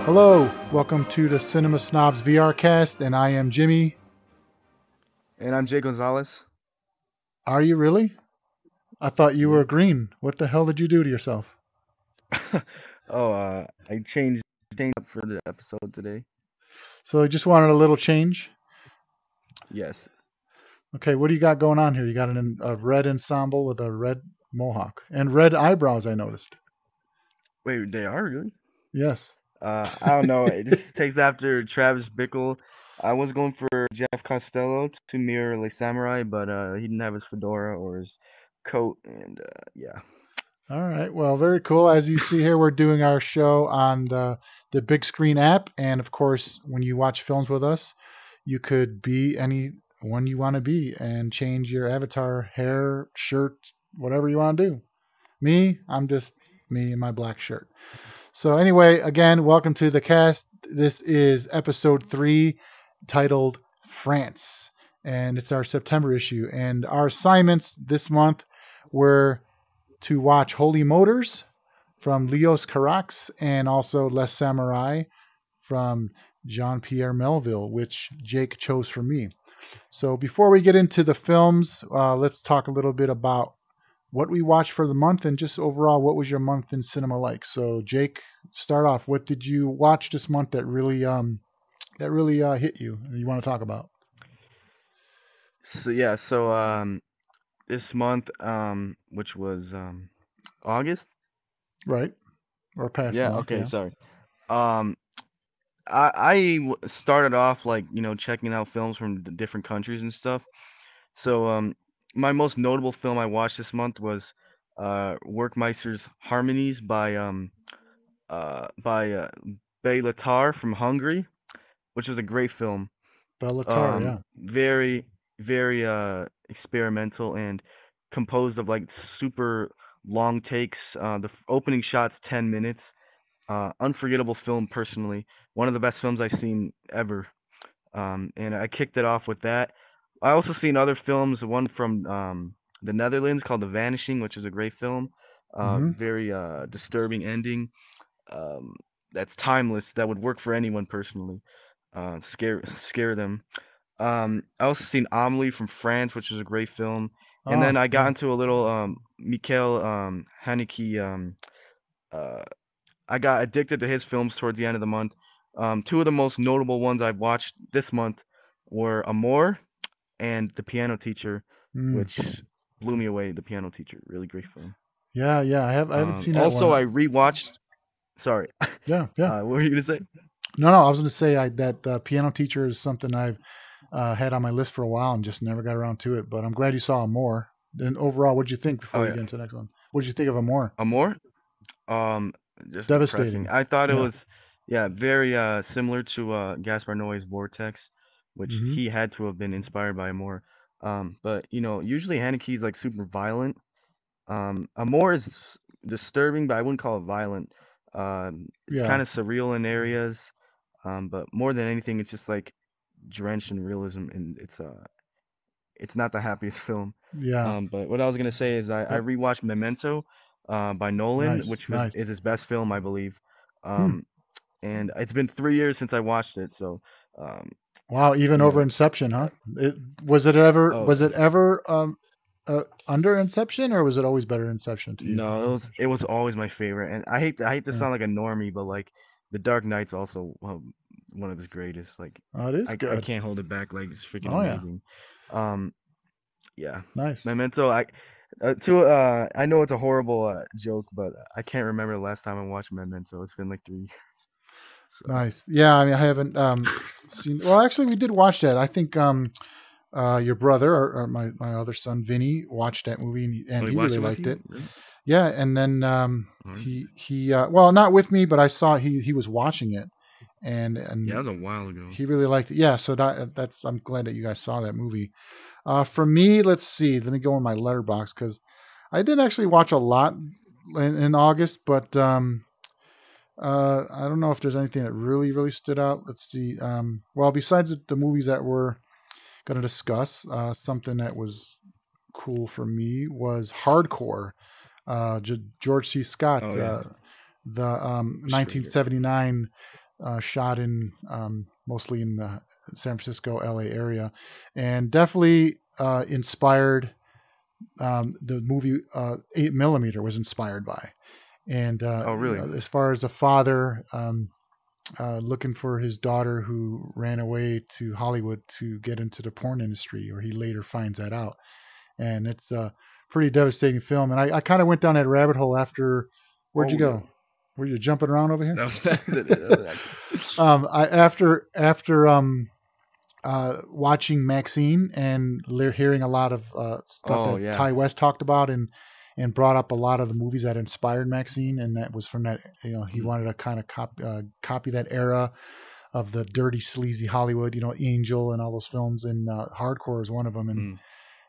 Hello, welcome to the CINEMA SNOBS VR CAST, and I am Jimmie. And I'm Jay Gonzalez. Are you really? I thought you were green. What the hell did you do to yourself? I changed up for the episode today. So you just wanted a little change? Yes. Okay, what do you got going on here? You got a red ensemble with a red mohawk and red eyebrows, I noticed. Wait, they are really? Yes. I don't know. This takes after Travis Bickle. I was going for Jeff Costello to mirror like Samurai, but he didn't have his fedora or his coat, and yeah. All right. Well, very cool. As you see here, we're doing our show on the Bigscreen app, and of course, when you watch films with us, you could be anyone you want to be and change your avatar, hair, shirt, whatever you want to do. Me, I'm just me in my black shirt. So anyway, again, welcome to the cast. This is episode 3, titled France, and it's our September issue. And our assignments this month were to watch Holy Motors from Leos Carax and also Les Samurai from Jean-Pierre Melville, which Jake chose for me. So before we get into the films, let's talk a little bit about what we watched for the month and just overall, what was your month in cinema like? So Jake, start off. What did you watch this month that really hit you and you want to talk about? So this month, which was August, right? Or past yeah. month, Okay, yeah. sorry. I started off checking out films from the different countries and stuff. So my most notable film I watched this month was Werckmeister's Harmonies by Belatar from Hungary, which was a great film. Bellatar, yeah. Very, very experimental and composed of like super long takes. The opening shot's 10 minutes. Unforgettable film, personally. One of the best films I've seen ever. And I kicked it off with that. I also seen other films, one from the Netherlands called The Vanishing, which is a great film. Very disturbing ending. That's timeless. That would work for anyone personally. Scare them. I also seen Amelie from France, which is a great film. And then I got into a little Mikhail Haneke. I got addicted to his films towards the end of the month. Two of the most notable ones I've watched this month were Amour and The Piano Teacher, which blew me away. The Piano Teacher, really great film. Yeah. I haven't seen that also, one. I rewatched. Sorry. Yeah. What were you gonna say? No. I was gonna say that Piano Teacher is something I've had on my list for a while and just never got around to it. But I'm glad you saw Amour. And overall, what did you think before we get into the next one? What did you think of Amour? Amour? Just devastating. Depressing. I thought it was very similar to Gaspar Noé's Vortex, which he had to have been inspired by Amour. But usually Haneke's like super violent. Amour is disturbing, but I wouldn't call it violent. It's kind of surreal in areas, but more than anything, it's just like drenched in realism, and it's not the happiest film. Yeah. But what I was gonna say is I rewatched Memento by Nolan, which is his best film, I believe. And it's been 3 years since I watched it, so wow, even over Inception, huh? Was it ever under Inception, or was it always better Inception to you? No, it was always my favorite. And I hate to sound like a normie, but like The Dark Knight's also one of his greatest. Like, it is good. I can't hold it back. Like, it's freaking amazing. Yeah. Nice. Memento. I know it's a horrible joke, but I can't remember the last time I watched Memento. It's been like 3 years. So. Nice. Yeah, I mean, I haven't seen. Well, actually, we did watch that. I think your brother or my other son Vinny watched that movie and he really liked it. Really? Yeah, and then he well, not with me, but I saw he was watching it, and yeah, that was a while ago. He really liked it. Yeah, so that's I'm glad that you guys saw that movie. For me, let's see. Let me go in my letterbox because I didn't actually watch a lot in August, but I don't know if there's anything that really stood out. Let's see. Well, besides the movies that we're going to discuss, something that was cool for me was Hardcore. George C. Scott, the 1979 shot in mostly in the San Francisco, LA area, and definitely inspired the movie 8mm was inspired by. And Oh, really? as far as a father looking for his daughter who ran away to Hollywood to get into the porn industry, or he later finds that out. And it's a pretty devastating film. And I kind of went down that rabbit hole after. Where'd you go? Yeah. Were you jumping around over here? That was an accident. After watching Maxine and hearing a lot of stuff that Ty West talked about and brought up a lot of the movies that inspired Maxine, and that was from that, he wanted to kind of copy that era of the dirty, sleazy Hollywood, Angel and all those films, and Hardcore is one of them.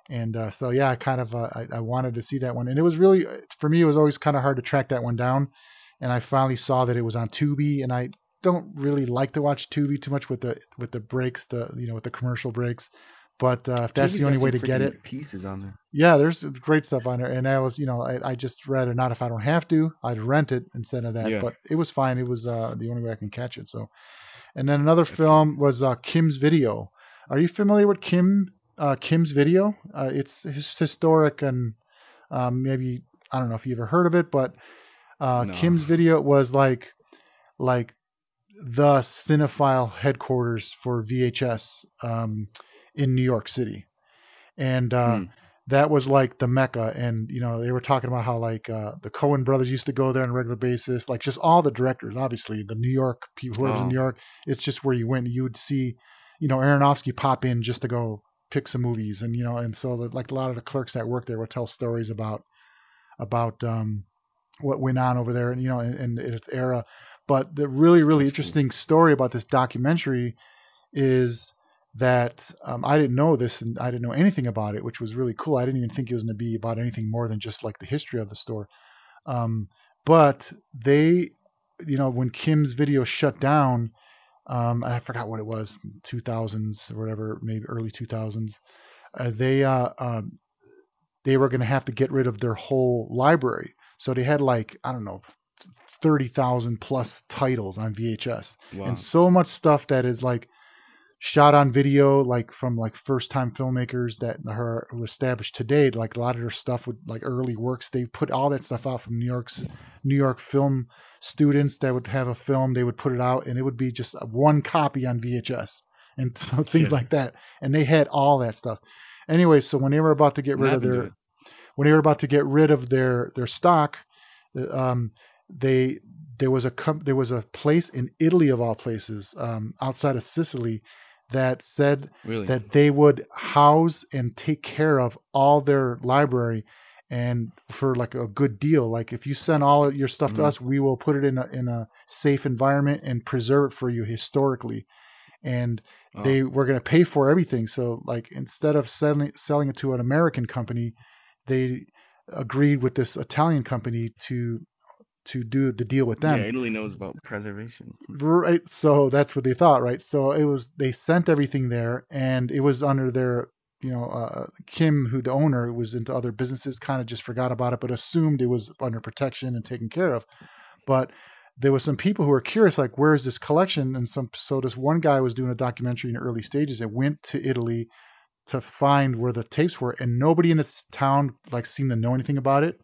And so, yeah, I wanted to see that one. And it was really, for me, it was always kind of hard to track that one down. And I finally saw that it was on Tubi, and I don't really like to watch Tubi too much with the breaks, with the commercial breaks. But if that's the only way to get it, pieces on there. Yeah, there's great stuff on there. And I was, I just rather not. If I don't have to, I'd rent it instead of that. Yeah. But it was fine. It was the only way I can catch it. So, and then another film was Kim's Video. Are you familiar with Kim's Video? It's historic, and maybe I don't know if you ever heard of it, but no. Kim's Video was like the cinephile headquarters for VHS in New York City. And that was like the Mecca. And, they were talking about how like the Coen brothers used to go there on a regular basis, like just all the directors, obviously the New York people, whoever's in New York, it's just where you went. You would see, Aronofsky pop in just to go pick some movies. And, and so like a lot of the clerks that work there would tell stories about what went on over there and, in its era. But the really, really interesting story about this documentary is that I didn't know this, and I didn't know anything about it, which was really cool. I didn't even think it was going to be about anything more than just like the history of the store. But they, when Kim's Video shut down, I forgot what it was, 2000s or whatever, maybe early 2000s, they were going to have to get rid of their whole library. So they had like, I don't know, 30,000 plus titles on VHS. Wow. And so much stuff that is like shot on video, like from like first time filmmakers that were established today. Like a lot of their stuff with like early works, they put all that stuff out from New York film students that would have a film, they would put it out and it would be just one copy on VHS and so things like that. And they had all that stuff. Anyway, so when they were about to get rid of their stock, there was a place in Italy of all places, outside of Sicily, that said that they would house and take care of all their library, and for like a good deal. Like if you send all your stuff to us, we will put it in a safe environment and preserve it for you historically. And they were going to pay for everything. So like instead of selling it to an American company, they agreed with this Italian company to do the deal with them. Yeah, Italy knows about preservation. Right. So that's what they thought, right? So they sent everything there, and it was under their, Kim, who the owner was into other businesses, kind of just forgot about it, but assumed it was under protection and taken care of. But there was some people who were curious, like, where is this collection? And so this one guy was doing a documentary in the early stages and went to Italy to find where the tapes were, and nobody in this town like seemed to know anything about it.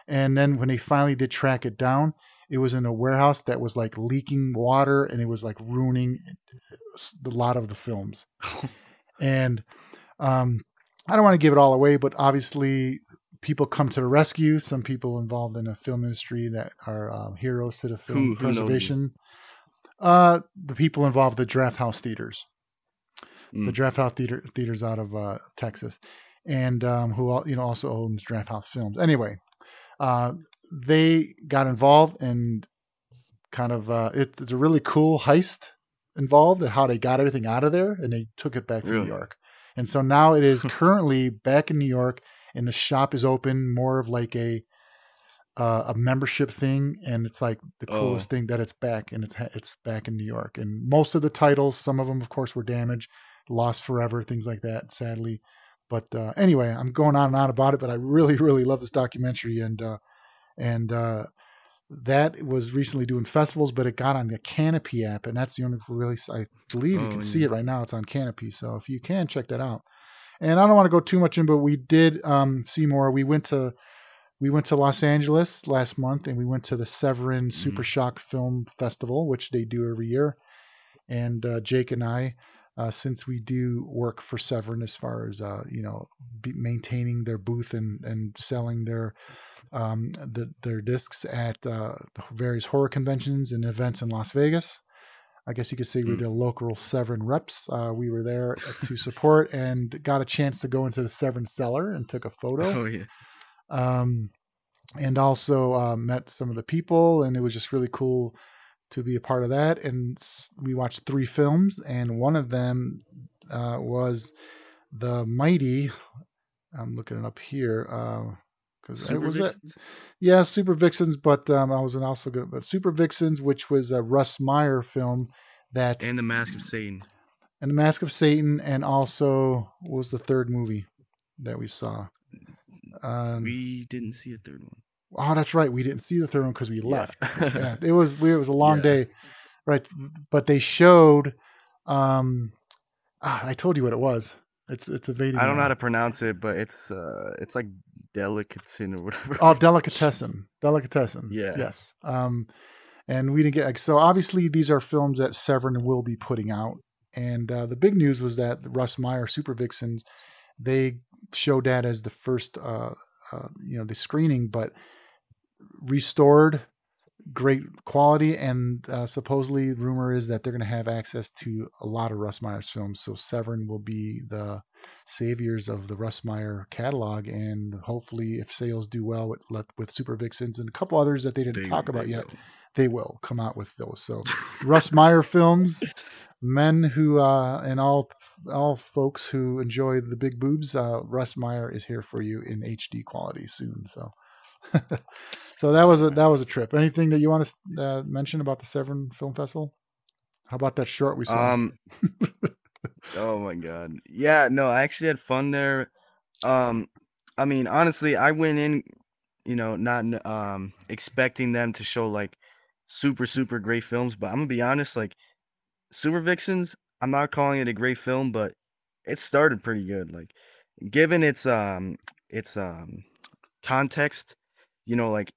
And then when they finally did track it down, it was in a warehouse that was like leaking water, and it was like ruining a lot of the films. And I don't want to give it all away, but obviously people come to the rescue. Some people involved in the film industry that are heroes to the film preservation. The people involved, the Draft House Theaters. The Draft House Theaters out of Texas, and who also owns Draft House Films. Anyway, they got involved, and kind of it's a really cool heist involved in how they got everything out of there, and they took it back to New York. And so now it is currently back in New York, and the shop is open, more of like a membership thing, and it's like the coolest thing that it's back, and it's back in New York. And most of the titles, some of them, of course, were damaged, lost forever, things like that, sadly. But anyway, I'm going on and on about it, but I really, really love this documentary, and that was recently doing festivals, but it got on the Canopy app, and that's the only release. I believe you Oh can see yeah. it right now. It's on Canopy, so if you can check that out. And I don't want to go too much in, but we did see more. We went to Los Angeles last month, and we went to the Severin Super Mhm. Shock Film Festival, which they do every year. And Jake and I, since we do work for Severin as far as maintaining their booth and selling their discs at various horror conventions and events in Las Vegas. I guess you could say we're Mm. the local Severin reps. We were there to support and got a chance to go into the Severin cellar and took a photo. Oh yeah. Um, and also met some of the people, and it was just really cool to be a part of that. And we watched 3 films, and one of them was the mighty. I'm looking it up here because it Super was a Vixens yeah, Super Vixens, but I wasn't also good. But Super Vixens, which was a Russ Meyer film that, and the Mask of Satan. and the Mask of Satan, and also was the third movie that we saw. We didn't see a third one. Oh, that's right. We didn't see the third one because we Yeah. left. Yeah, it was weird. It was a long Yeah. day, right? But they showed. I told you what it was. It's evading. I don't know how to pronounce it, but it's like delicatessen or whatever. Oh, delicatessen. Yeah. Yes. And we didn't get, so obviously these are films that Severin will be putting out. And the big news was that Russ Meyer Super Vixens, they showed that as the first the screening, but restored, great quality, and supposedly rumor is that they're going to have access to a lot of Russ Meyer's films. So Severin will be the saviors of the Russ Meyer catalog, and hopefully, if sales do well with Super Vixens and a couple others that they didn't talk about yet, they will come out with those. So Russ Meyer films, men who and all folks who enjoy the big boobs, Russ Meyer is here for you in HD quality soon. So. So that was a trip. Anything that you want to mention about the Severin Film Festival? How about that short we saw? Oh my god. Yeah, no, I actually had fun there. I mean, honestly, I went in, not expecting them to show like super great films, but I'm gonna be honest, like Super Vixens, I'm not calling it a great film, but it started pretty good. Like given its context, like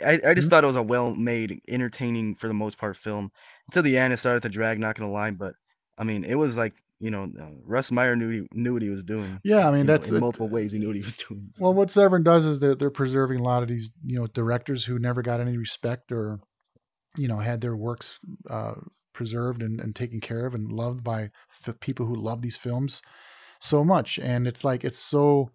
I just thought it was a well-made, entertaining for the most part film. Until the end, it started to drag. Not gonna lie, but I mean, it was like Russ Meyer knew what he was doing. Yeah, I mean that's in multiple ways he knew what he was doing. So. Well, what Severin does is they're preserving a lot of these directors who never got any respect or had their works preserved and taken care of and loved by people who love these films so much. And it's like it's so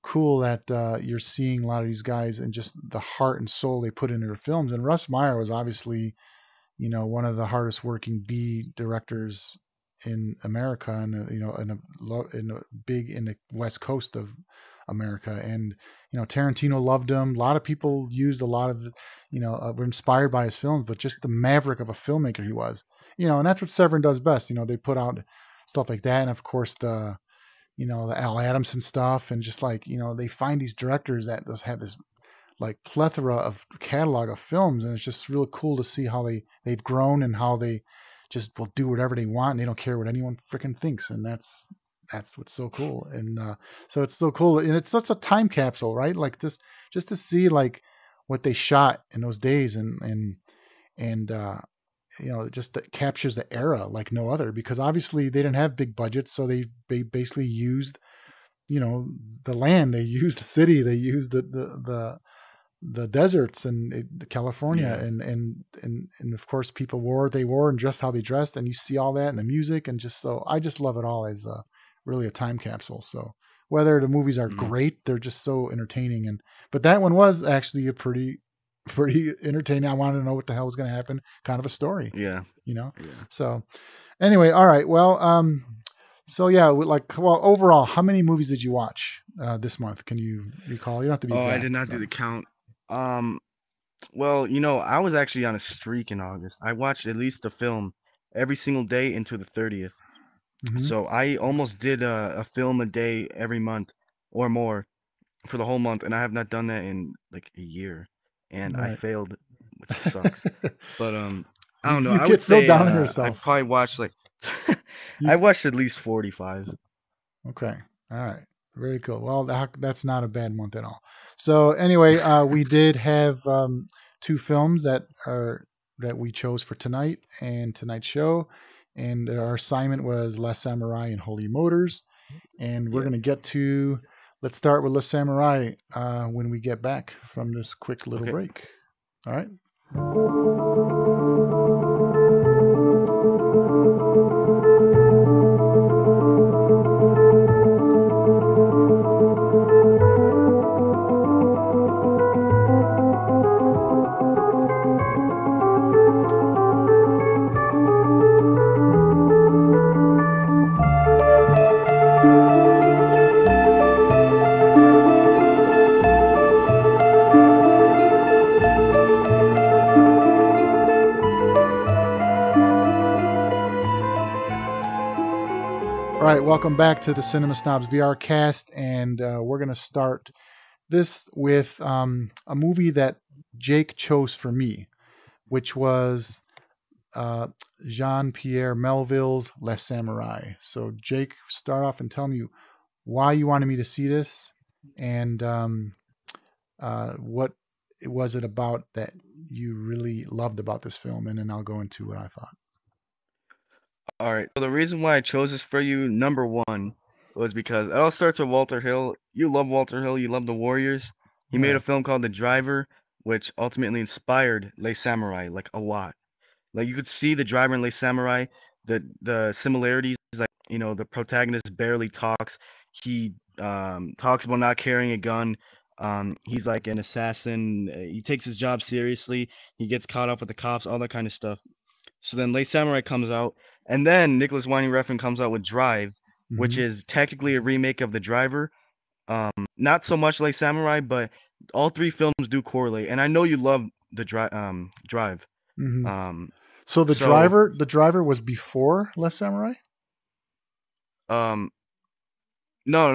cool that you're seeing a lot of these guys and just the heart and soul they put into their films. And Russ Meyer was obviously, one of the hardest working B directors in America, and in the West Coast of America. And Tarantino loved him. A lot of people used a lot of, were inspired by his films, but just the maverick of a filmmaker he was. And that's what Severin does best. They put out stuff like that, and of course the Al Adamson stuff, and just like, they find these directors that just have this like plethora of catalog of films, and it's just really cool to see how they've grown and how they just will do whatever they want, and they don't care what anyone freaking thinks, and that's what's so cool. And so it's so cool, and it's such a time capsule, right? Like just to see like what they shot in those days, and just that captures the era like no other, because obviously they didn't have big budgets, so they basically used, the land, they used the city, they used the deserts and California, Yeah. and of course people wore and dressed how they dressed, and you see all that in the music, and I just love it all as really a time capsule. So whether the movies are great, they're just so entertaining, but that one was actually a pretty entertaining. I wanted to know what the hell was going to happen, kind of a story. Yeah. So anyway, all right. Well, so yeah, overall, how many movies did you watch this month? Can you recall? You don't have to be exact. I did not do the count. Well, I was actually on a streak in August. I watched at least a film every single day until the 30th. Mm-hmm. So I almost did a film a day every month or more for the whole month, and I have not done that in like a year. and I Right. failed, which sucks. But I don't know. You I would get so say down on I yourself. probably watched like You, I watched at least 45. okay. All right. Very cool. Well, that's not a bad month at all. So anyway, we did have two films that we chose for tonight and tonight's show, and our assignment was Last Samurai and Holy Motors, and we're Yeah. going to get to. Let's start with Last Samurai when we get back from this quick little Okay. break. All right. All right, welcome back to the Cinema Snobs VR cast, and we're going to start this with a movie that Jake chose for me, which was Jean-Pierre Melville's Les Samurai. So, Jake, start off and tell me why you wanted me to see this, and what was it about that you really loved about this film, and then I'll go into what I thought. All right. So the reason why I chose this for you, number one, was because it all starts with Walter Hill. You love Walter Hill. You love the Warriors. He made a film called The Driver, which ultimately inspired Les Samurai like a lot. Like you could see The Driver and Les Samurai, the similarities. Like the protagonist barely talks. He talks about not carrying a gun. He's like an assassin. He takes his job seriously. He gets caught up with the cops, all that kind of stuff. So then Les Samurai comes out, and then Nicholas Winding Refn comes out with Drive, which is technically a remake of The Driver. Not so much Les Samurai, but all three films do correlate. And I know you love the Drive. So the driver was before Les Samurai? No,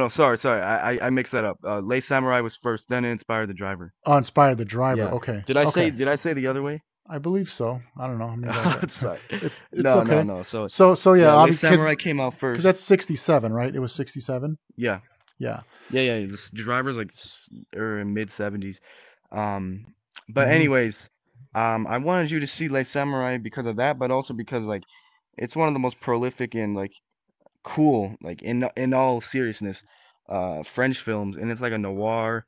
sorry. I mixed that up. Les Samurai was first, then it inspired The Driver. Oh, inspired The Driver. Yeah. Okay. Did I say the other way? I believe so. I don't know. Sorry. It's no, okay. No. So yeah, Les Samurai came out first. Because that's 67, right? It was 67. Yeah. Yeah. This Driver's like mid 70s. But anyways, I wanted you to see Les Samurai because of that, but also because like it's one of the most prolific and like cool, like in all seriousness, French films, and it's like a noir.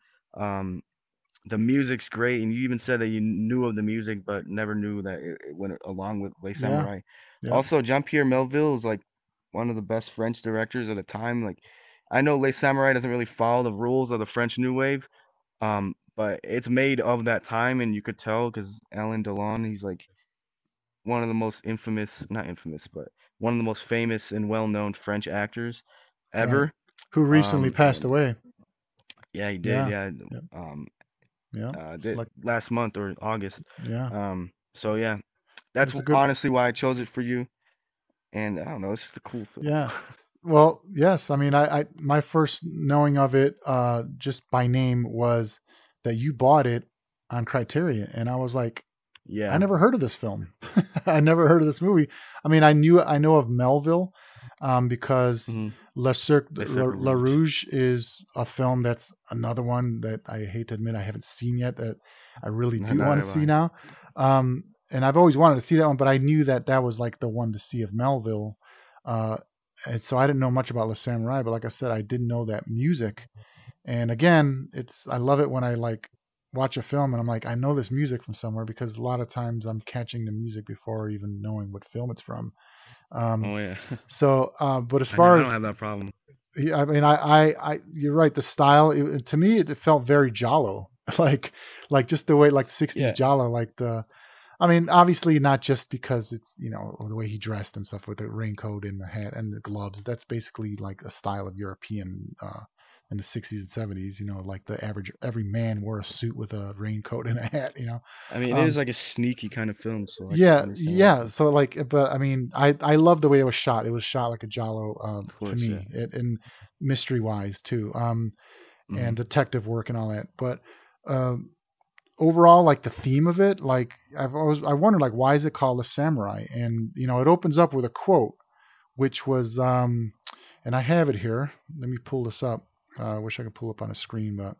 The music's great, and you even said that you knew of the music, but never knew that it went along with Les Samurai. Yeah. Also, Jean-Pierre Melville is like one of the best French directors of the time. Like, I know Les Samurai doesn't really follow the rules of the French New Wave, but it's made of that time, and you could tell because Alain Delon, he's like one of the most not infamous, but one of the most famous and well-known French actors ever. Right. Who recently passed away. Yeah, he did. Like last month or August. Yeah. So yeah, that's honestly why I chose it for you. And I don't know, it's just a cool film. Yeah. Well, yes. I mean, I my first knowing of it, just by name, was that you bought it on Criterion, and I was like, yeah, I never heard of this film. I never heard of this movie. I mean, I know of Melville, because Le Cercle La Rouge is a film that's another one that I hate to admit I haven't seen yet, that I really do want to see now. And I've always wanted to see that one, but I knew that was like the one to see of Melville. And so I didn't know much about Les Samurai, but like I said, I didn't know that music. And again, I love it when I like watch a film and I'm like, I know this music from somewhere, because a lot of times I'm catching the music before even knowing what film it's from. Oh yeah. So, but as far as I don't have that problem. I mean, I you're right. The style, to me, it felt very Giallo, like just the way, like 60s Giallo, like I mean, obviously not just because it's, the way he dressed and stuff with the raincoat and the hat and the gloves. That's basically like a style of European in the 60s and 70s, like every man wore a suit with a raincoat and a hat, I mean, it is like a sneaky kind of film. So yeah. So like, but I mean, I love the way it was shot. It was shot like a Giallo to me, and mystery wise too, and detective work and all that. But overall, like the theme of it, like I wondered, like, why is it called a samurai? And it opens up with a quote, which was, and I have it here. Let me pull this up. I wish I could pull up on a screen, but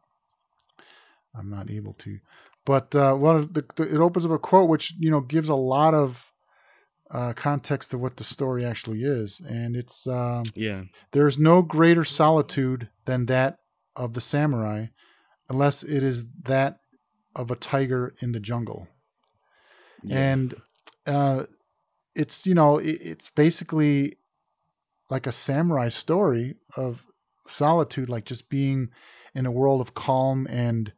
I'm not able to. But it opens up a quote which gives a lot of context to what the story actually is, and it's there is no greater solitude than that of the samurai, unless it is that of a tiger in the jungle. And it's it's basically like a samurai story of solitude, like just being in a world of calm and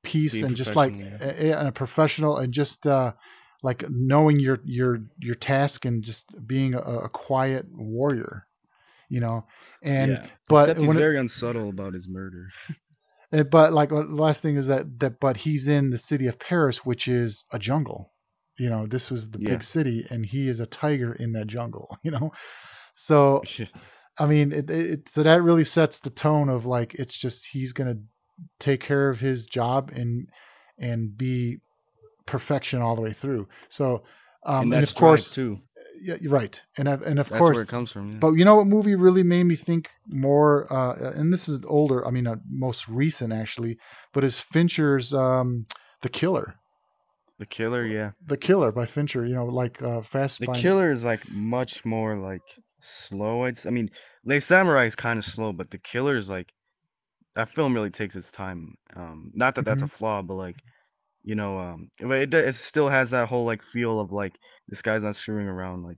peace, being and just like a professional, and just like knowing your task, and just being a quiet warrior, and but except he's very unsubtle about his murder. But like the last thing is but he's in the city of Paris, which is a jungle. This was the big city, and he is a tiger in that jungle. So I mean, so that really sets the tone of like, it's just, he's gonna take care of his job and be perfection all the way through. So and of course too. Yeah, right. And of that's course where it comes from. Yeah. But what movie really made me think more, and this is older, I mean, most recent actually, but is Fincher's The Killer. The Killer, yeah. The Killer by Fincher, like Fast. The Killer is like much more like slow. I mean, Les Samurai is kind of slow, but The Killer is like, that film really takes its time. Not that that's a flaw, but like, it still has that whole like feel of like, this guy's not screwing around. Like,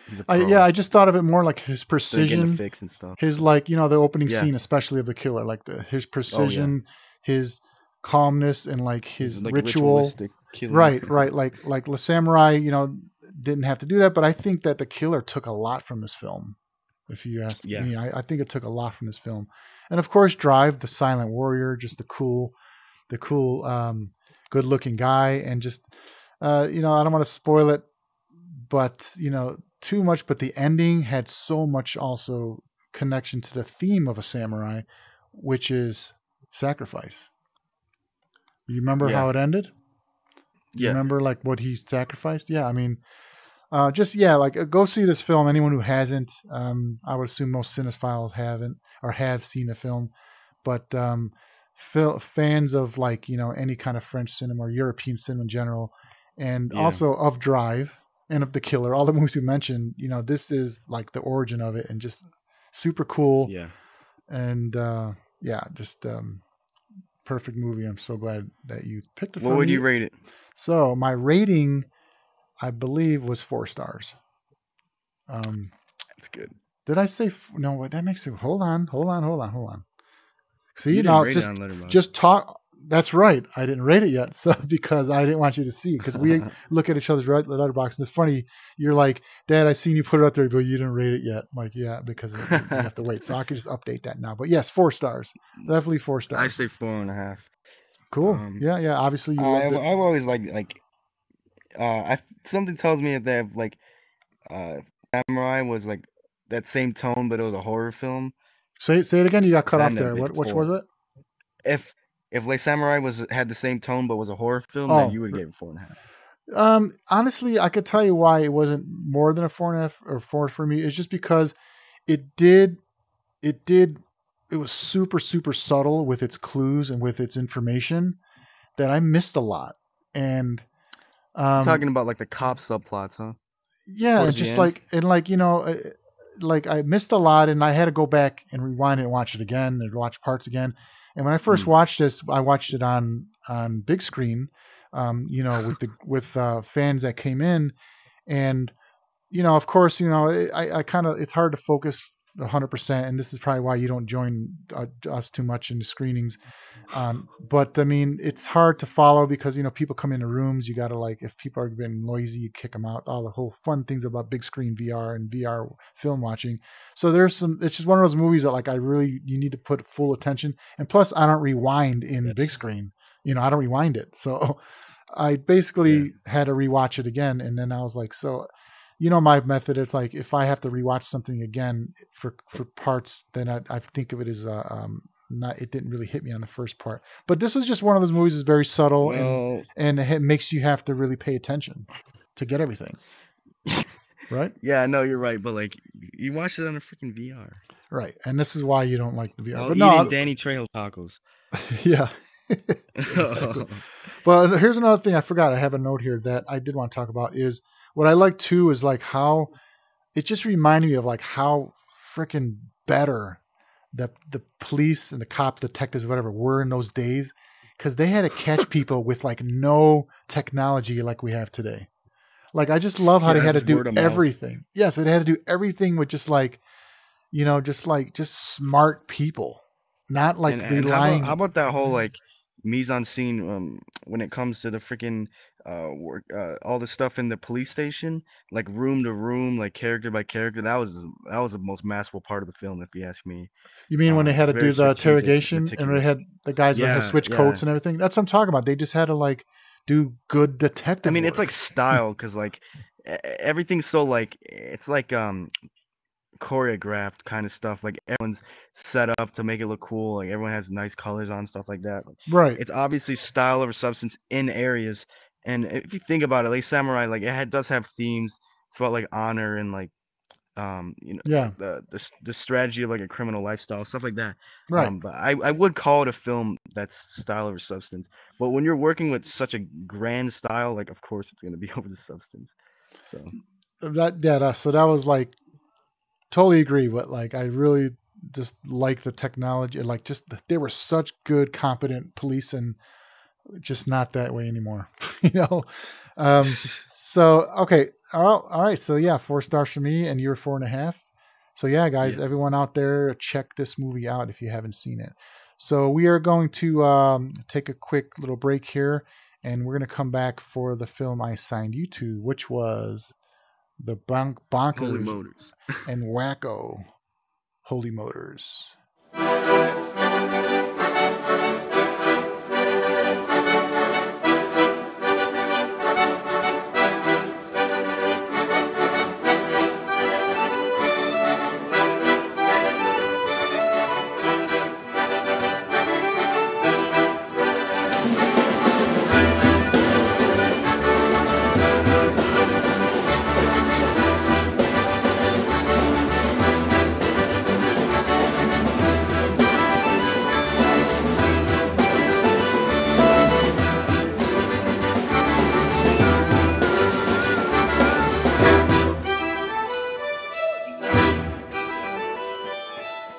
he's a pro. I just thought of it more like his precision, fix and stuff. His like, the opening scene, especially of The Killer, like his precision, his calmness, and like his like ritual. Right. Like Le Samurai, didn't have to do that, but I think that The Killer took a lot from this film. If you ask me, I think it took a lot from this film. And of course, Drive, the silent warrior, just the cool, good-looking guy, and just, I don't want to spoil it, but too much. But the ending had so much also connection to the theme of a samurai, which is sacrifice. You remember how it ended? Yeah. Remember like what he sacrificed? Yeah, I mean, like go see this film. Anyone who hasn't, I would assume most cinephiles haven't or have seen the film, but fans of like any kind of French cinema or European cinema in general, and also of Drive and of The Killer, all the movies we mentioned, this is like the origin of it, and just super cool. Yeah, and just perfect movie. I'm so glad that you picked it. What would you rate it? So my rating, I believe, was 4 stars. That's good. Did I say no? What that makes me hold on. See, now just talk. That's right. I didn't rate it yet, so because I didn't want you to see. Because we look at each other's letterbox, and it's funny. You're like, Dad, I seen you put it up there, but you didn't rate it yet. I'm like, yeah, because you have to wait. So I could just update that now. But yes, 4 stars. Definitely 4 stars. I say 4.5. Cool. Yeah. Obviously, you I've always something tells me that like Samurai was like that same tone, but it was a horror film. Say it again. You got cut off there. Which was it? If Les Samurai had the same tone but was a horror film, then you would give it 4.5. Honestly, I could tell you why it wasn't more than a 4.5 or 4 for me. It's just because it was super, super subtle with its clues and with its information that I missed a lot. And talking about like the cop subplots, huh? Yeah, and just like I missed a lot, and I had to go back and rewind it and watch it again and watch parts again. And when I first watched this, I watched it on big screen, with fans that came in, and of course, I kind of, it's hard to focus 100%, and this is probably why you don't join us too much in the screenings. But I mean, it's hard to follow because people come into rooms. You got to, like, if people are being noisy, you kick them out. All the whole fun things about big screen VR and VR film watching. So it's just one of those movies that like you need to put full attention. And plus, I don't rewind in big screen. I don't rewind it. So I basically had to rewatch it again, and then I was like, so. My method is like, if I have to rewatch something again for parts, then I think of it as it didn't really hit me on the first part. But this was just one of those movies that's very subtle and it makes you have to really pay attention to get everything. Right? Yeah, no, you're right. But like, you watched it on a freaking VR. Right. And this is why you don't like the VR. While but eating Danny Trejo tacos. Yeah. Exactly. But here's another thing I forgot. I have a note here that I did want to talk about is what I like too is like how it just reminded me of like how freaking better the police and the cops, detectives, whatever, were in those days, because they had to catch people with like no technology like we have today. Like I just love how they had to do everything. Yes, it had to do everything with just like, just smart people, not like relying. How about that whole like mise en scene when it comes to the freaking all the stuff in the police station, like room to room, like character by character. That was the most masterful part of the film, if you ask me. You mean when they had to do the interrogation and they had the guys that had to switch coats and everything? That's what I'm talking about. They just had to like do good detective work. It's like style, because like everything's so like it's like choreographed kind of stuff. Like everyone's set up to make it look cool. Like everyone has nice colors on, stuff like that. Right. It's obviously style over substance in areas. And if you think about it, like Samurai, like does have themes. It's about like honor and like the strategy of like a criminal lifestyle, stuff like that. Right. But I would call it a film that's style over substance. But when you're working with such a grand style, like of course it's going to be over the substance. So so that was like totally agree. But like I really just like the technology, like just they were such good, competent police, and just not that way anymore. So okay, all right. So yeah, 4 stars for me, and you were 4.5. So yeah, guys, everyone out there, check this movie out if you haven't seen it. So we are going to take a quick little break here, and we're going to come back for the film I signed you to, which was the bonkers Holy Motors and wacko Holy Motors.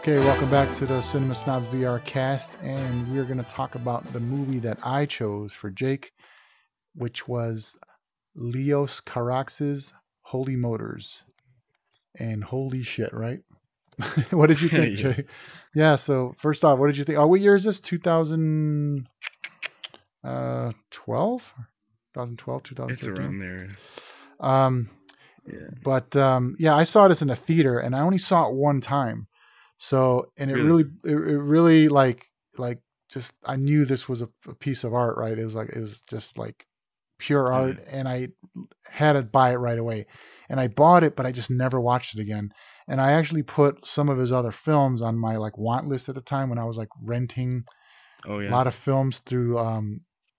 Okay, welcome back to the Cinema Snobs VR cast, and we're going to talk about the movie that I chose for Jake, which was Leos Carax's Holy Motors. And holy shit, right? What did you think, Jake? Yeah, so first off, what did you think? Oh, what year is this? 2012? 2012, 2013? It's around there. But I saw this in a theater, and I only saw it one time. So, and it really like just, I knew this was a piece of art, right? It was just like pure art, and I had to buy it right away. And I bought it, but I just never watched it again. And I actually put some of his other films on my like want list at the time when I was like renting a lot of films through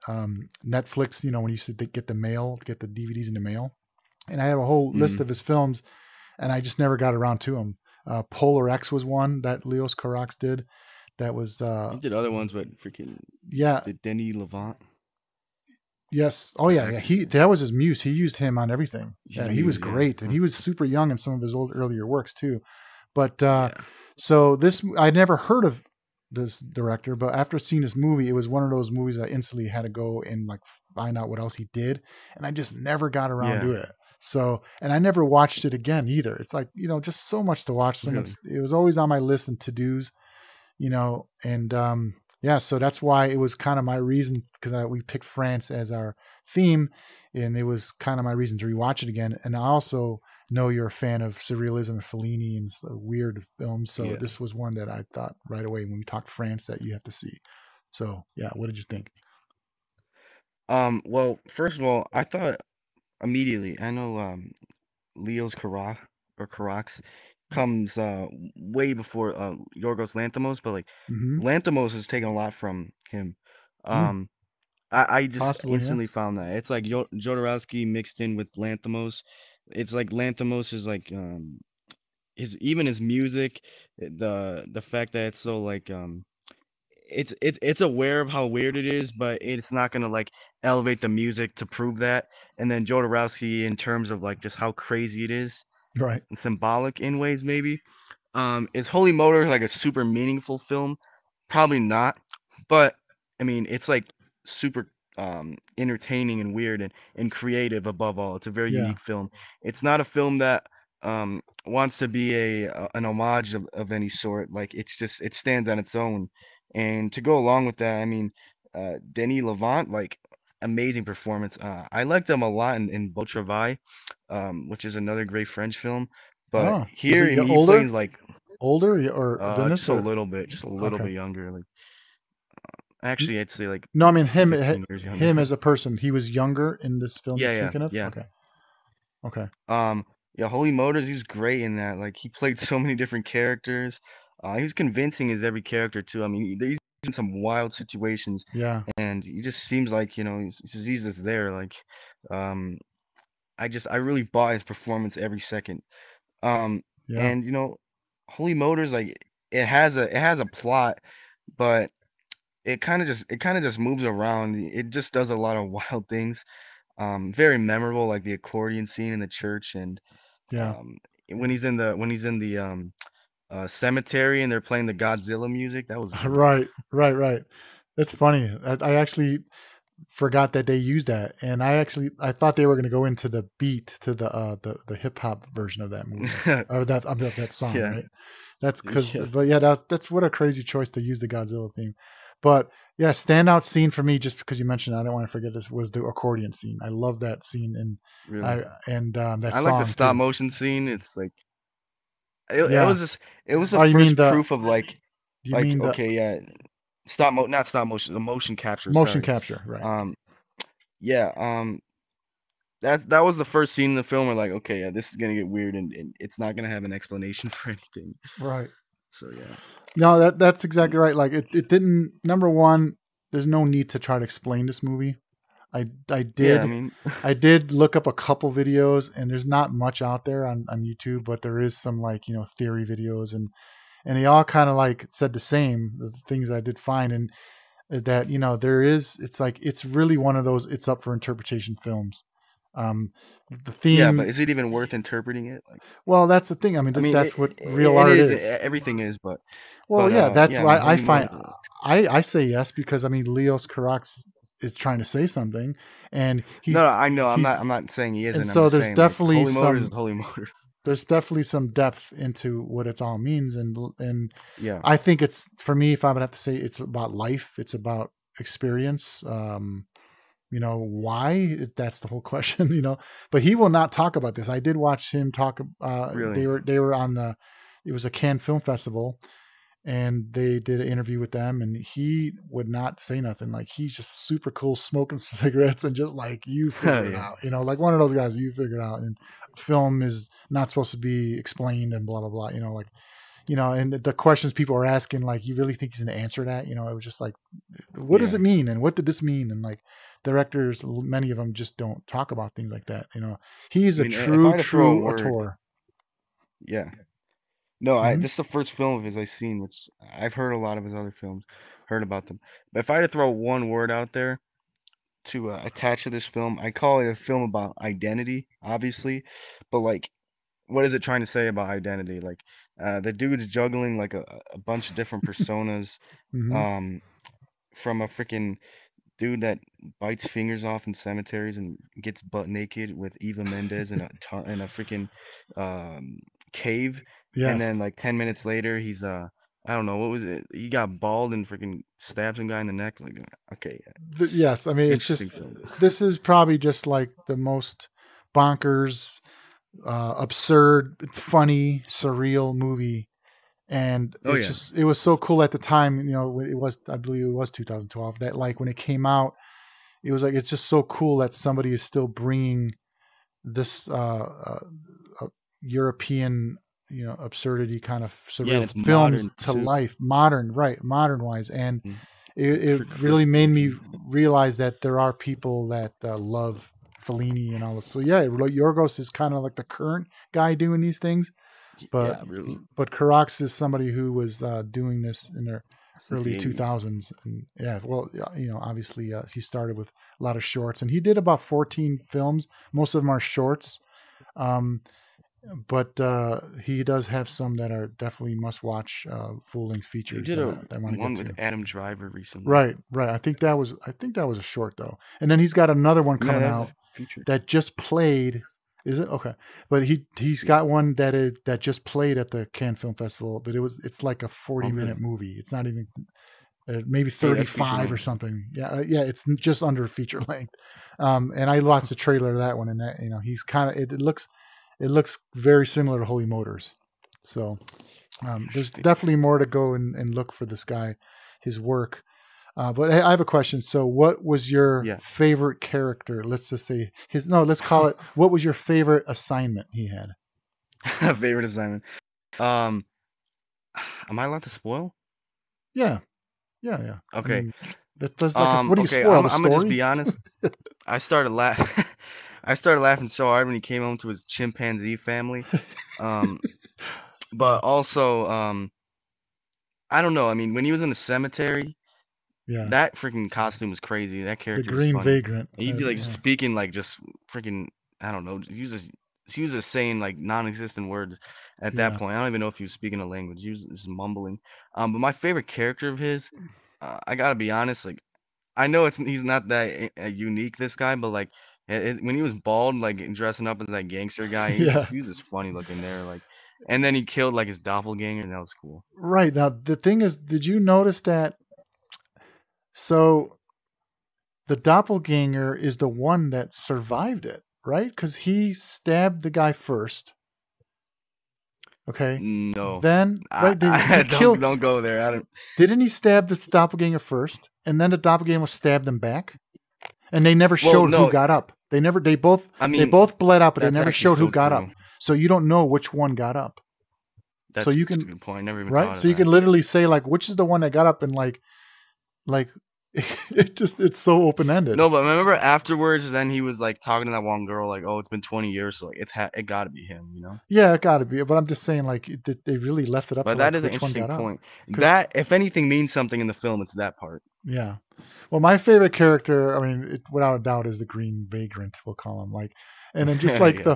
Netflix, when you used to get the DVDs in the mail. And I had a whole list of his films, and I just never got around to them. Polar X was one that Leos Carax did. That was he did other ones, but freaking did Denis Levant. Yes. Oh yeah. That was his muse. He used him on everything. He was great, and he was super young in some of his earlier works too. But so this, I'd never heard of this director, but after seeing this movie, it was one of those movies I instantly had to go and like find out what else he did, and I just never got around to it. So, and I never watched it again either. It's like, just so much to watch. So much, it was always on my list and to-dos, and so that's why it was kind of my reason, because we picked France as our theme, and it was kind of my reason to rewatch it again. And I also know you're a fan of surrealism and Fellini and weird films. So this was one that I thought right away when we talked France that you have to see. So yeah, what did you think? Well, first of all, I thought immediately, I know Leos Carax, comes way before Yorgos Lanthimos, but like Mm-hmm. Lanthimos has taken a lot from him. Mm, Um, I just possibly, yeah. instantly found that it's like Jodorowsky mixed in with Lanthimos. It's like Lanthimos is like his even his music, the fact that it's so like it's aware of how weird it is, but it's not gonna like elevate the music to prove that. And then Jodorowsky in terms of like just how crazy it is Right. and symbolic in ways maybe. Is Holy Motor like a super meaningful film? Probably not, but I mean it's like super entertaining and weird and creative above all. It's a very Yeah. unique film. It's not a film that wants to be an homage of any sort. Like it's just it stands on its own. And to go along with that, I mean Denis Lavant, like amazing performance. I liked him a lot in Beau Travail, which is another great French film. But Oh, is here, it I mean, he plays older? like Older or Dennis just a or little bit, just a little okay? bit younger. Like actually, I'd say like No, I mean him. 15 years younger. Him as a person. He was younger in this film you're Yeah, yeah, thinking of. yeah. Okay. Okay. Um, yeah, Holy Motors, he was great in that. Like he played so many different characters. He was convincing as every character too. I mean, he's in some wild situations, Yeah. and he just seems like he's just there. Like, um, I really bought his performance every second. Um, Yeah. and Holy Motors, like it has a plot, but it kind of just moves around. It just does a lot of wild things. Very memorable, like the accordion scene in the church, and Yeah. um, when he's in the cemetery and they're playing the Godzilla music. That was great. Right. Right. Right. That's funny. I actually forgot that they used that, and I thought they were going to go into the beat to the hip hop version of that movie or that song, Yeah, right? That's because, yeah, but yeah, that's what a crazy choice to use the Godzilla theme. But yeah, standout scene for me, just because you mentioned it, I don't want to forget this, was the accordion scene. I love that scene, and really. that I like the song stop too. motion scene. It's like it Yeah. was just it was the Oh, you mean first the? proof of You mean the okay, yeah, not stop motion, the motion capture. motion Sorry. capture? Right. Um, yeah. That was the first scene in the film where like, okay, yeah, this is gonna get weird and it's not gonna have an explanation for anything. Right. So yeah. No, that's exactly right. Like it didn't. Number one, there's no need to try to explain this movie. I Yeah, I did mean, I did look up a couple videos, and there's not much out there on YouTube, but there is some, like, theory videos, and they all kind of like said the same, the things I did find, and that there is, it's like, it's really one of those, it's up for interpretation films. Um, the yeah, but theme, is it even worth interpreting it? Like, well, that's the thing. I mean, I mean, that's what real it art is. is. Everything is, but Well, yeah, that's yeah, I mean, why I Holy find, Motors. I say yes, because I mean, Leos Carax is trying to say something, and No, no, I know. he's I'm not saying he and isn't. I'm so just there's saying like definitely Holy Motors is some Holy Motors. depth into what it all means, and Yeah, I think it's, for me, if I would have to say, it's about life, it's about experience. Why, that's the whole question. But he will not talk about this. I did watch him talk. really. They were on it was a Cannes Film Festival, and they did an interview with them, and he would not say nothing. Like, he's just super cool, smoking cigarettes, and just like, you figure it Yeah, out, like one of those guys, you figure it out. And film is not supposed to be explained and blah blah blah, like, and the questions people are asking, like, you really think he's going to answer that? It was just like, what does yeah. it mean, and what did this mean? And like, directors, many of them just don't talk about things like that. He's I a mean, if I had to throw a true word, auteur. yeah. No, Hmm. this is the first film of his I've seen, which I've heard a lot of his other films, heard about them. But if I had to throw one word out there to attach to this film, I call it a film about identity, obviously. But like, what is it trying to say about identity? Like, the dude's juggling like a bunch of different personas, Hmm. um, from a freaking dude that bites fingers off in cemeteries and gets butt naked with Eva Mendes in a freaking um, cave, and Yes. then like 10 minutes later he's I don't know what was it. He got bald and freaking stabbed some guy in the neck. Like, okay, yeah, Yes. I mean, it's interesting just, film. this is probably just like the most bonkers, absurd, funny, surreal movie. And Oh it's yeah, just, it was so cool at the time. It was, I believe it was 2012, that, like, when it came out, it was like, it's just so cool that somebody is still bringing this European absurdity kind of Yeah, and surreal it's films modern to too. life, modern wise, and Mm. it For really made me version. realize that there are people that love Fellini and all this. So yeah, Yorgos is kind of like the current guy doing these things, but Yeah, really. Carax is somebody who was doing this in their Since early the 80s. 2000s, and yeah, well, obviously he started with a lot of shorts, and he did about 14 films. Most of them are shorts. Um, but he does have some that are definitely must-watch full-length He features did that a I want to get one with to. Adam Driver recently. Right, right. I think that was a short though. And then he's got another one No, coming that was out a feature. that just played. Is it okay? But he's Yeah. got one that just played at the Cannes Film Festival. But it's like a Oh, 40-minute really? movie. It's not even maybe Hey, that's feature 35 or length. something. Yeah, yeah. It's just under feature length. And I watched the trailer of that one, and that he's kind of it looks very similar to Holy Motors. So there's Interesting. definitely more to go and look for this guy, his work. But I have a question. So, what was your Yeah. favorite character? Let's just say let's call it. What was your favorite assignment he had? Favorite assignment. Am I allowed to spoil? Yeah, yeah. I Okay. mean, that does like what do you Okay. spoil I'm the gonna just story? be honest. I started laughing. I started laughing so hard when he came home to his chimpanzee family. But also, I don't know. I mean, when he was in the cemetery, Yeah, that freaking costume was crazy. That the character was Green funny. Vagrant. And he'd be like Yeah. speaking like just freaking, I don't know. He was just saying like non-existent words at that Yeah. point. I don't even know if he was speaking a language. He was just mumbling. But my favorite character of his, I gotta be honest. Like I know he's not that unique, this guy, but like when he was bald, like and dressing up as that gangster guy, he Yeah. was just funny looking there. Like, and then he killed like his doppelganger, and that was cool. Right. Now the thing is, did you notice that? So the doppelganger is the one that survived it, right? Because he stabbed the guy first. Okay. No, Then right, he killed. don't go there. I don't. Didn't he stab the doppelganger first, and then the doppelganger stabbed him back? And they never Well, showed who no. got up. They never. They both. I They mean, both bled out, but they that's never actually showed who so got true. up. So you don't know which one got up. That's so you a can good point. I never even right. thought So of you that. can literally say like, which is the one that got up, and like it's so open ended. No, but remember afterwards, then he was like talking to that one girl, like, "Oh, it's been 20 years, so like it got to be him," you know. Yeah, it got to be. But I'm just saying, like, they really left it up But for that like is an which one interesting got up. point. That, if anything, means something in the film. It's that part. Yeah. Well, my favorite character, I mean, without a doubt, is the Green Vagrant. We'll call him like, and then just like Yeah.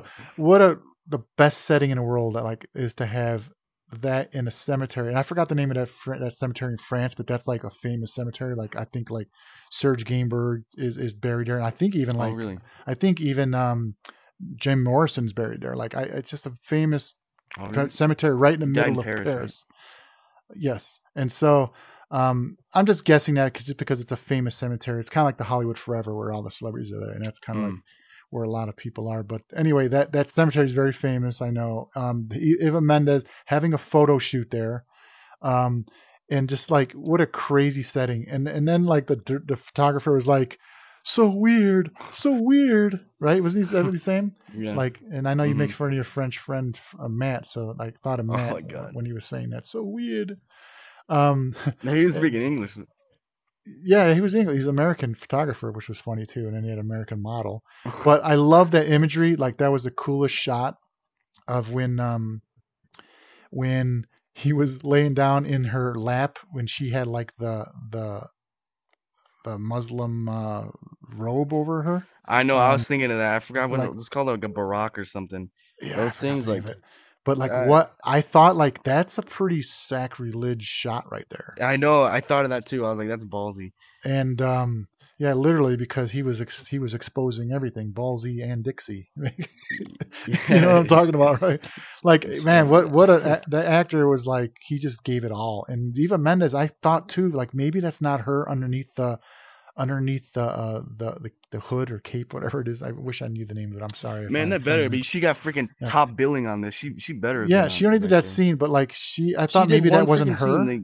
the best setting in the world that like is to have that in a cemetery. And I forgot the name of that cemetery in France, but that's like a famous cemetery. Like I think like Serge Gainsbourg is buried there, and I think even like really? Jim Morrison's buried there. Like it's just a famous Really? cemetery right in the Died middle in of Paris, right? Yes, and so I'm just guessing that just because it's a famous cemetery. It's kind of like the Hollywood Forever, where all the celebrities are there, and that's kind of like where a lot of people are. But anyway, that cemetery is very famous. I know. Eva Mendes having a photo shoot there, and just like what a crazy setting. And then like the photographer was like, so weird, right? Wasn't he what he's saying? Yeah. Like, and I know you make fun of your French friend Matt, so I thought of Matt my God. when he was saying that. So weird. He was speaking English. Yeah, he was English. He's an American photographer, which was funny too. And then he had an American model. But I love that imagery. Like that was the coolest shot of when he was laying down in her lap when she had like the Muslim robe over her. I know. I was thinking of that. I forgot what like, it was called, like a barack or something. Yeah, those things like. But like what I thought, like that's a pretty sacrilege shot right there. I know. I thought of that too. I was like, that's ballsy. And yeah, literally because he was exposing everything, ballsy and Dixie. You know what I'm talking about, right? Like, it's man, funny. The actor was like, he just gave it all. And Eva Mendes, I thought too, like maybe that's not her underneath the hood or cape, whatever it is. I wish I knew the name of it. I'm sorry. Man, that better be. She got freaking top billing on this. She better. Yeah, she only did that scene, but like I thought maybe that wasn't her.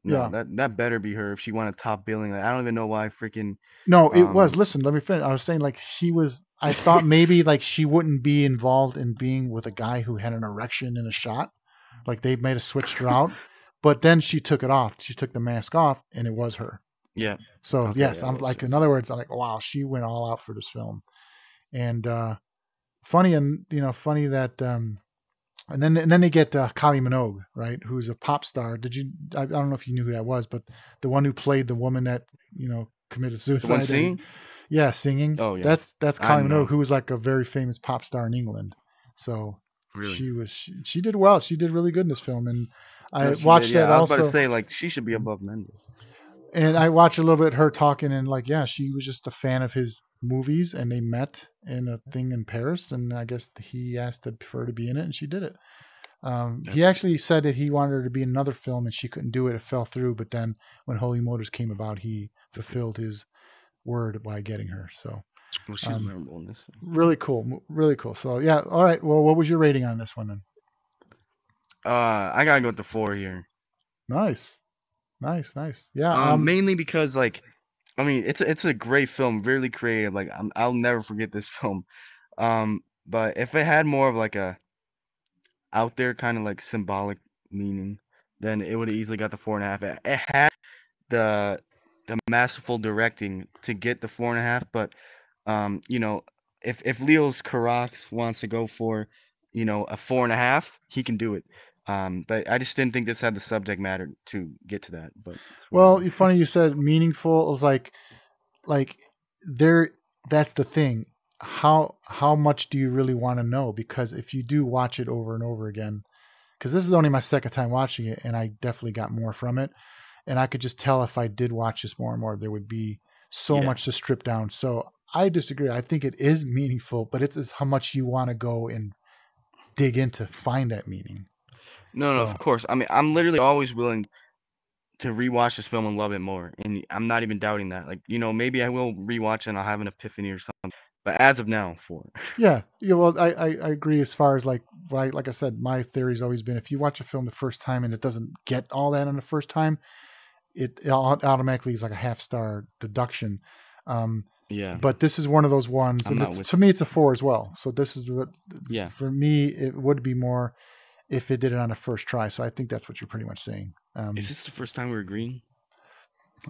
No, Yeah. that better be her if she wanted top billing. Like, I don't even know why freaking No, it was. Listen, let me finish. I was saying like she was. I thought maybe like she wouldn't be involved in being with a guy who had an erection in a shot. Like they might have switched her out, but then she took it off. She took the mask off, and it was her. Yeah. So Okay, yes, yeah, I'm that's like. true. In other words, I'm like, wow, she went all out for this film, and funny and funny that. And then they get Kylie Minogue, right? Who's a pop star. Did you? I don't know if you knew who that was, but the one who played the woman that committed suicide. The one singing? Yeah, singing. Oh yeah. That's I Kylie know. Minogue, who was like a very famous pop star in England. So Really? she did well. She did really good in this film, and I No, she watched did, yeah. that I was also. about to say like she should be above Mendes. And I watched a little bit her talking, and like, yeah, she was just a fan of his movies, and they met in a thing in Paris, and I guess he asked her to be in it, and she did it. He actually said that he wanted her to be in another film, and she couldn't do it. It fell through, but then when Holy Motors came about, he fulfilled his word by getting her. So, well, she's memorable in this. Really cool, really cool. So, yeah, all right. Well, what was your rating on this one then? I gotta go with the 4 here. Nice. Yeah. Mainly because like, I mean, it's a great film, really creative. Like, I'll never forget this film. But if it had more of like a out there kind of like symbolic meaning, then it would have easily got the 4.5. It had the masterful directing to get the 4.5, but if Leos Carax wants to go for a 4.5, he can do it. But I just didn't think this had the subject matter to get to that. But well, funny you said meaningful. It was like there. That's the thing. How much do you really want to know? Because if you do watch it over and over again, because this is only my second time watching it, and I definitely got more from it, and I could just tell if I did watch this more and more, there would be so much to strip down. So I disagree. I think it is meaningful, but it's how much you want to go and dig in to find that meaning. No, of course. I mean, I'm literally always willing to rewatch this film and love it more, and I'm not even doubting that. Like, maybe I will rewatch it and I'll have an epiphany or something. But as of now, 4. Yeah. Well, I agree as far as like I said, my theory's always been if you watch a film the first time and it doesn't get all that on the first time, it automatically is like a half-star deduction. Yeah. But this is one of those ones, and to me, it's a 4 as well. So this is what, for me, it would be more if it did it on the first try. So I think that's what you're pretty much saying. Is this the first time we're agreeing?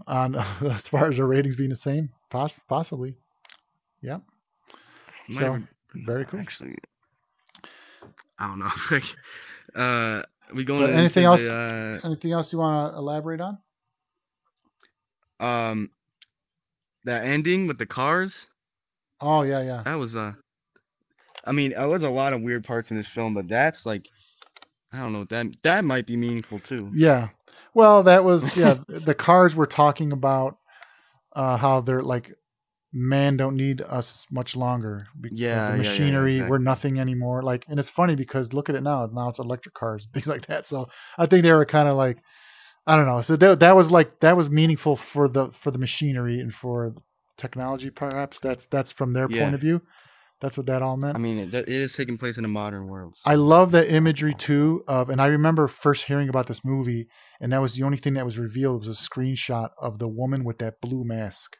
On as far as our ratings being the same, possibly. Yeah. So very cool. Actually, I don't know. We going to anything else? Anything else you want to elaborate on? That ending with the cars. Oh yeah. That was I mean, it was a lot of weird parts in this film, but that's like, I don't know, that might be meaningful too. Yeah. Well, that was the cars were talking about how they're like, man don't need us much longer. The machinery, exactly. We're nothing anymore. Like, and it's funny because look at it now. Now it's electric cars, things like that. So I think they were kind of like, I don't know. So that was meaningful for the machinery and for technology. Perhaps that's from their point of view. That's what that all meant. I mean, it is taking place in a modern world. So. I love the imagery too and I remember first hearing about this movie, and that was the only thing that was revealed was a screenshot of the woman with that blue mask.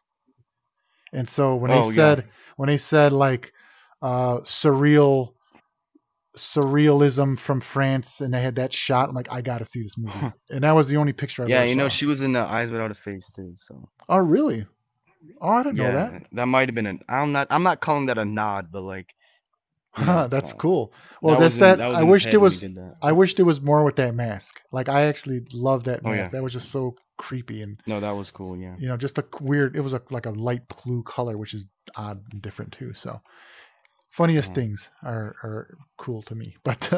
And so when they said like surrealism from France, and they had that shot, I'm like, I got to see this movie. And that was the only picture I ever saw. She was in Eyes Without a Face too. So. Oh really? Oh, I didn't know that. That might have been I'm not calling that a nod, but like. That's cool. Well, I wished it was more with that mask. Like, I actually loved that mask. That was just so creepy, and no, that was cool. Yeah, just a weird. It was like a light blue color, which is odd and different too. So, funniest things are cool to me. But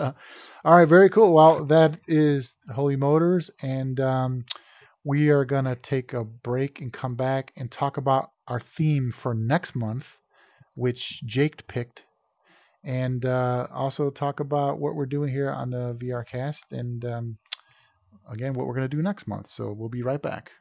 all right, very cool. Well, that is Holy Motors, and we are gonna take a break and come back and talk about our theme for next month, which Jake picked. And also talk about what we're doing here on the VR cast, and again, what we're going to do next month. So we'll be right back.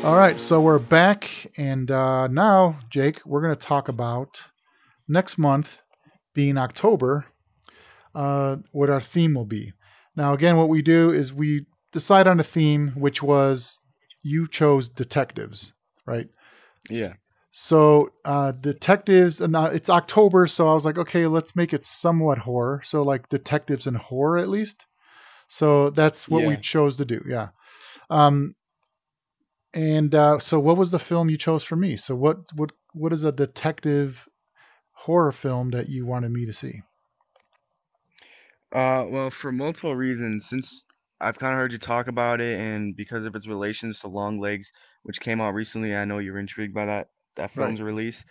All right, so we're back, and now, Jake, we're going to talk about next month, being October, what our theme will be. Now, again, what we do is we decide on a theme, which was you chose detectives, right? Yeah. So detectives, and it's October, so I was like, okay, let's make it somewhat horror. So like detectives and horror at least. So that's what we chose to do. Yeah. So what was the film you chose for me? So what is a detective horror film that you wanted me to see? Well, for multiple reasons, since I've kind of heard you talk about it, and because of its relations to Long Legs, which came out recently, I know you're intrigued by that film's release.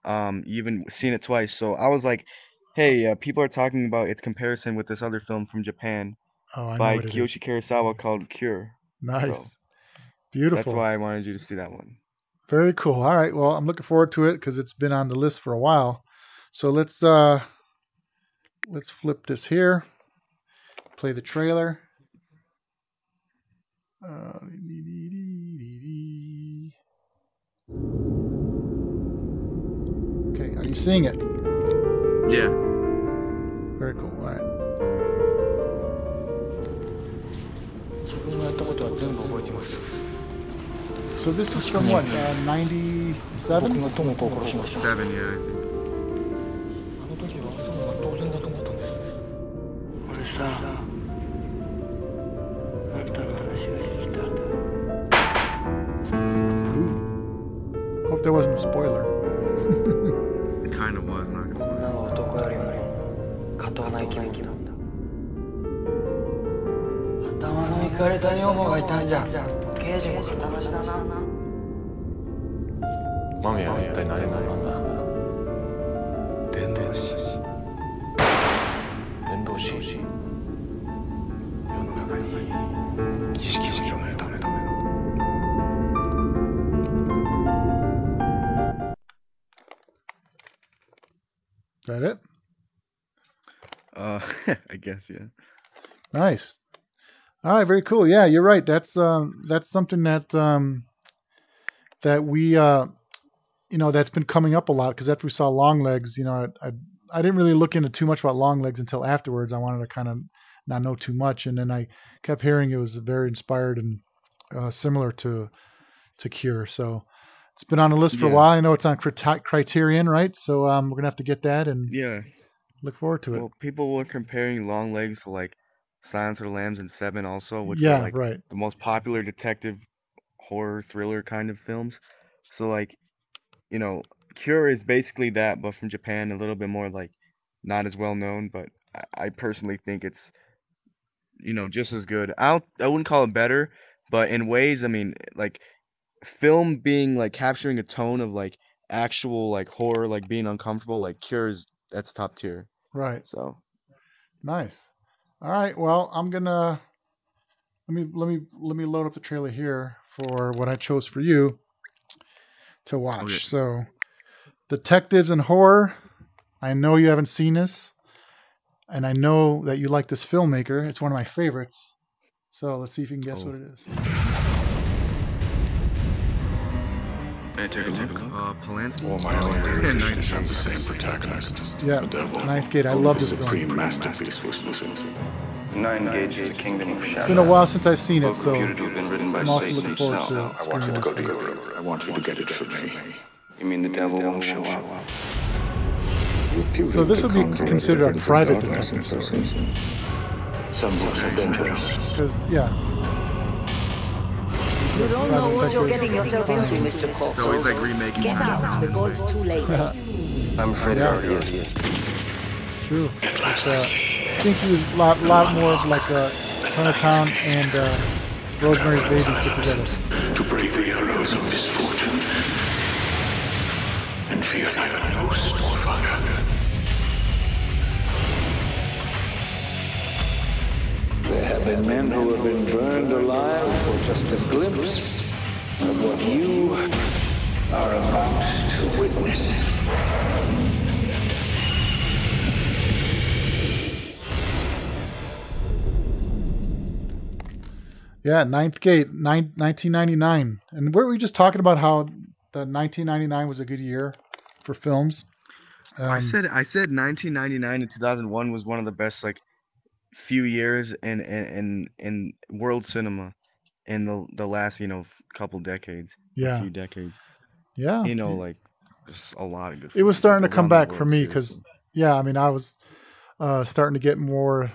You even seen it twice, so I was like, hey, people are talking about its comparison with this other film from Japan by Kiyoshi Kurosawa called Cure. Nice. So beautiful. That's why I wanted you to see that one. Very cool. All right. Well, I'm looking forward to it because it's been on the list for a while. So let's flip this here. Play the trailer. Okay, are you seeing it? Yeah. Very cool. All right. So this is from what, 97? 7, yeah, I think. Hope there wasn't a spoiler. It kind of was, not gonna lie. Is that it? I guess, yeah. Nice. All right, very cool. Yeah, you're right. That's something that that we that's been coming up a lot because after we saw Long Legs, I didn't really look into too much about Long Legs until afterwards. I wanted to kind of not know too much, and then I kept hearing it was very inspired and similar to Cure. So it's been on the list for a while. I know it's on Criterion, right? So we're gonna have to get that and look forward to it. Well, people were comparing Long Legs to like Silence of the Lambs and Seven also, which are like the most popular detective horror thriller kind of films. So like, Cure is basically that, but from Japan, a little bit more like not as well known, but I personally think it's just as good. I wouldn't call it better, but in ways, I mean, like film being like capturing a tone of like actual like horror, like being uncomfortable, like that's top tier. Right. So nice. All right. Well, I'm gonna let me load up the trailer here for what I chose for you to watch. Okay. So, detectives and horror. I know you haven't seen this, and I know that you like this filmmaker. It's one of my favorites. So let's see if you can guess what it is. May I take a look? Polanski? All my earlier editions have the same protagonist. Yeah, Ninth Gate. I love this film. Supreme masterpiece was missing. Nine Gates is the kingdom of shadows. It's been a while since I've seen it, so I'm also looking forward to I want you to go to Europe. I want you to get it for me. You mean the devil won't show up? So this would be considered a private detective story. Some books are dangerous. Because, yeah. You don't know what you're getting yourself into, Mr. Corso. It's always like remaking. Get out before it's too late. I'm afraid it already is. True. I think he was a lot more of like Chinatown and Rosemary's Baby put together. To break the arrows of misfortune and fear neither ghost nor fire. There have been men who have been burned alive for just a glimpse of what you are about to witness. Yeah, Ninth Gate, 1999. And weren't we just talking about how the 1999 was a good year for films? I said 1999 and 2001 was one of the best like few years in world cinema in the last couple decades, Yeah. a few decades. Yeah. Like just a lot of good. It was films, starting to come around the back for world, me because, seriously. yeah, I mean, I was starting to get more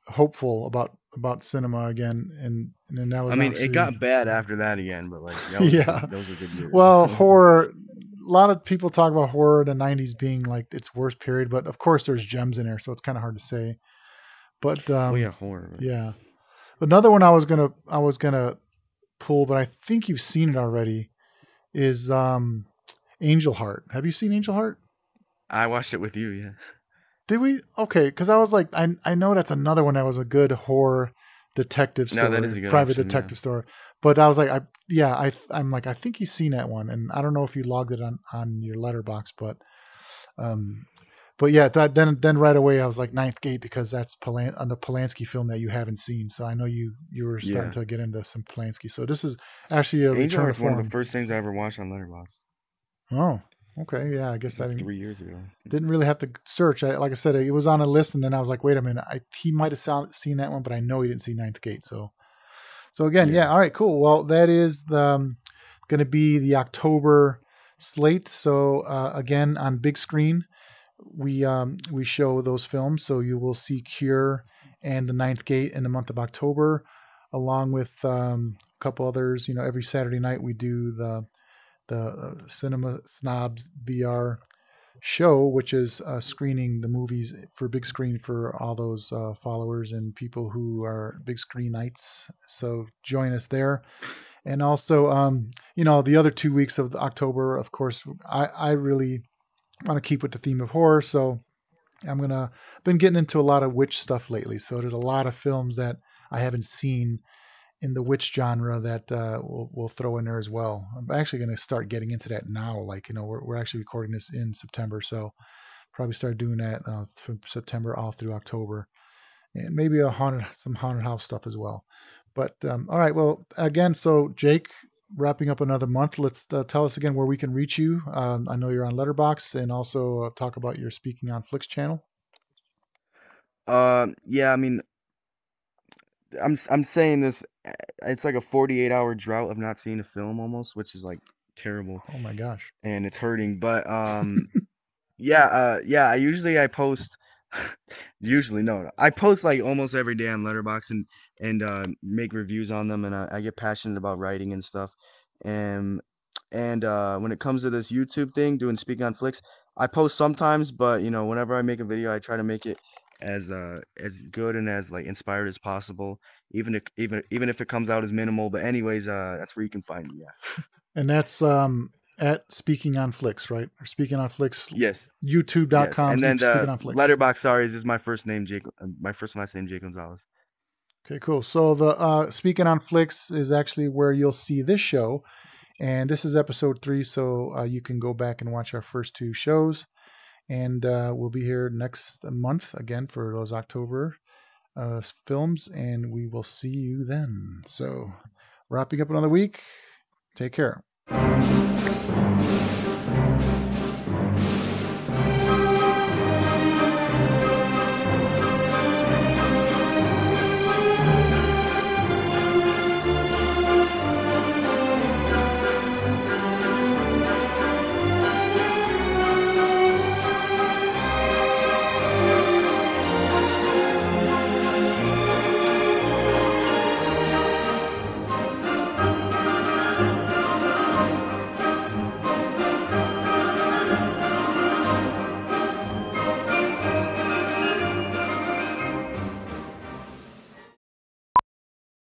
hopeful about cinema again, and then that was. I mean, actually, it got bad after that again, but like that was, Yeah. those were good years. Well, horror. A lot of people talk about horror in the 90s being like its worst period, but of course there's gems in there, so it's kind of hard to say. But well, yeah, horror. Right? yeah, another one I was gonna pull, but I think you've seen it already. Is Angel Heart? Have you seen Angel Heart? I watched it with you. Yeah. Did we? Okay, because I was like, I know that's another one that was a good horror detective story, No, that is a good private option, detective story. But I was like, I'm like, I think he's seen that one, and I don't know if you logged it on your letterbox, but yeah, then right away I was like Ninth Gate because that's on the Polanski film that you haven't seen. So I know you were starting to get into some Polanski. So this is actually a Angel return Heart's to one of form. the first things I ever watched on Letterboxd. Oh, okay, yeah. I guess Like I didn't. 3 years ago. Didn't really have to search. Like I said, it was on a list, and then I was like, wait a minute, he might have seen that one, but I know he didn't see Ninth Gate. So again, yeah, all right, cool. Well, that is going to be the October slate. So again, on Bigscreen, we show those films. So you will see Cure and The Ninth Gate in the month of October, along with a couple others. Every Saturday night we do the Cinema Snobs VR show, which is screening the movies for Bigscreen for all those followers and people who are Big Screenites. So join us there. And also, the other 2 weeks of October, of course, I really want to keep with the theme of horror. So been getting into a lot of witch stuff lately. So there's a lot of films that I haven't seen in the witch genre that we'll throw in there as well. I'm actually going to start getting into that now. Like, we're actually recording this in September, so probably start doing that from September all through October, and maybe some haunted house stuff as well. But all right, well, again, so Jake, wrapping up another month. Let's tell us again where we can reach you. I know you're on Letterboxd, and also talk about your Speaking on Flicks channel. Yeah, I mean, I'm saying this. It's like a 48-hour drought of not seeing a film almost, which is like terrible. Oh my gosh. And it's hurting. But yeah. I post. I post like almost every day on Letterboxd and make reviews on them, and I get passionate about writing and stuff. And when it comes to this YouTube thing, doing Speaking on Flicks, I post sometimes, but whenever I make a video, I try to make it as good and as like inspired as possible, even if it comes out as minimal. But anyways, that's where you can find me. Yeah. And that's at Speaking on Flicks, right? Or Speaking on Flicks. Yes. YouTube.com. Yes. And then Speaking on Flicks. Letterboxd, sorry, is my first name, Jake. My first and last name, Jake Gonzalez. Okay, cool. So the Speaking on Flicks is actually where you'll see this show, and this is episode 3. So you can go back and watch our first 2 shows, and we'll be here next month again for those October films, and we will see you then. So wrapping up another week. Take care.